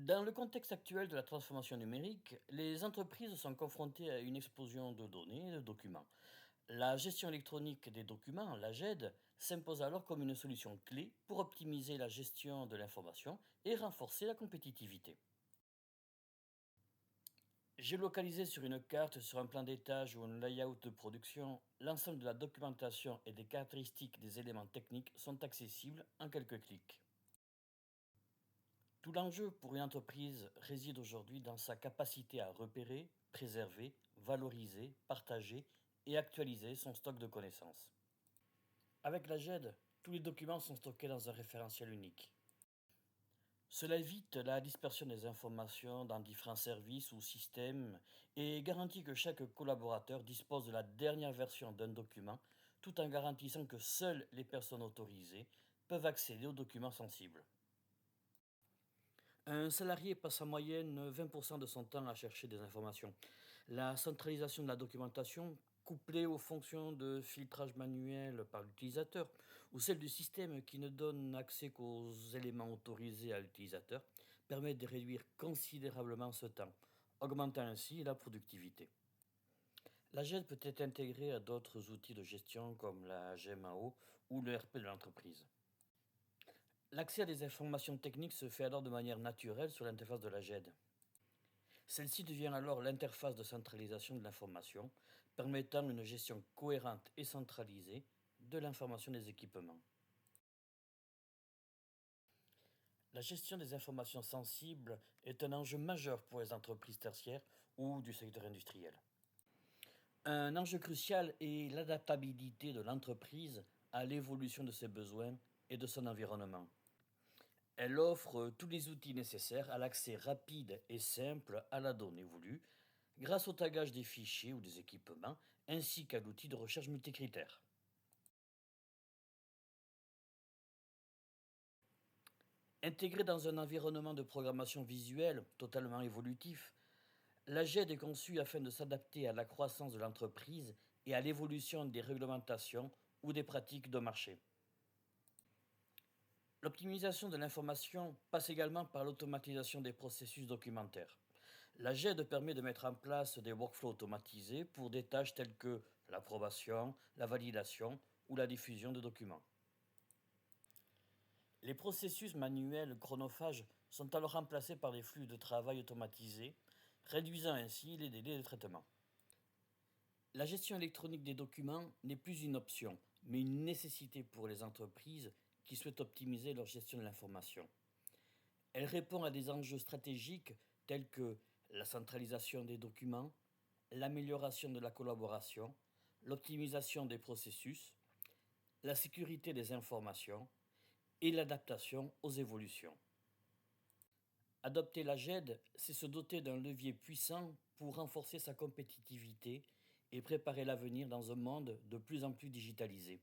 Dans le contexte actuel de la transformation numérique, les entreprises sont confrontées à une explosion de données et de documents. La gestion électronique des documents, la GED, s'impose alors comme une solution clé pour optimiser la gestion de l'information et renforcer la compétitivité. Géolocalisé sur une carte, sur un plan d'étage ou un layout de production, l'ensemble de la documentation et des caractéristiques des éléments techniques sont accessibles en quelques clics. Tout l'enjeu pour une entreprise réside aujourd'hui dans sa capacité à repérer, préserver, valoriser, partager et actualiser son stock de connaissances. Avec la GED, tous les documents sont stockés dans un référentiel unique. Cela évite la dispersion des informations dans différents services ou systèmes et garantit que chaque collaborateur dispose de la dernière version d'un document tout en garantissant que seules les personnes autorisées peuvent accéder aux documents sensibles. Un salarié passe en moyenne 20% de son temps à chercher des informations. La centralisation de la documentation, couplée aux fonctions de filtrage manuel par l'utilisateur, ou celle du système qui ne donne accès qu'aux éléments autorisés à l'utilisateur, permet de réduire considérablement ce temps, augmentant ainsi la productivité. La GED peut être intégrée à d'autres outils de gestion comme la GMAO ou le RP de l'entreprise. L'accès à des informations techniques se fait alors de manière naturelle sur l'interface de la GED. Celle-ci devient alors l'interface de centralisation de l'information, permettant une gestion cohérente et centralisée de l'information des équipements. La gestion des informations sensibles est un enjeu majeur pour les entreprises tertiaires ou du secteur industriel. Un enjeu crucial est l'adaptabilité de l'entreprise à l'évolution de ses besoins et de son environnement. Elle offre tous les outils nécessaires à l'accès rapide et simple à la donnée voulue, grâce au tagage des fichiers ou des équipements, ainsi qu'à l'outil de recherche multicritères. Intégrée dans un environnement de programmation visuelle totalement évolutif, la GED est conçue afin de s'adapter à la croissance de l'entreprise et à l'évolution des réglementations ou des pratiques de marché. L'optimisation de l'information passe également par l'automatisation des processus documentaires. La GED permet de mettre en place des workflows automatisés pour des tâches telles que l'approbation, la validation ou la diffusion de documents. Les processus manuels chronophages sont alors remplacés par des flux de travail automatisés, réduisant ainsi les délais de traitement. La gestion électronique des documents n'est plus une option, mais une nécessité pour les entreprises qui souhaitent optimiser leur gestion de l'information. Elle répond à des enjeux stratégiques tels que la centralisation des documents, l'amélioration de la collaboration, l'optimisation des processus, la sécurité des informations et l'adaptation aux évolutions. Adopter la GED, c'est se doter d'un levier puissant pour renforcer sa compétitivité et préparer l'avenir dans un monde de plus en plus digitalisé.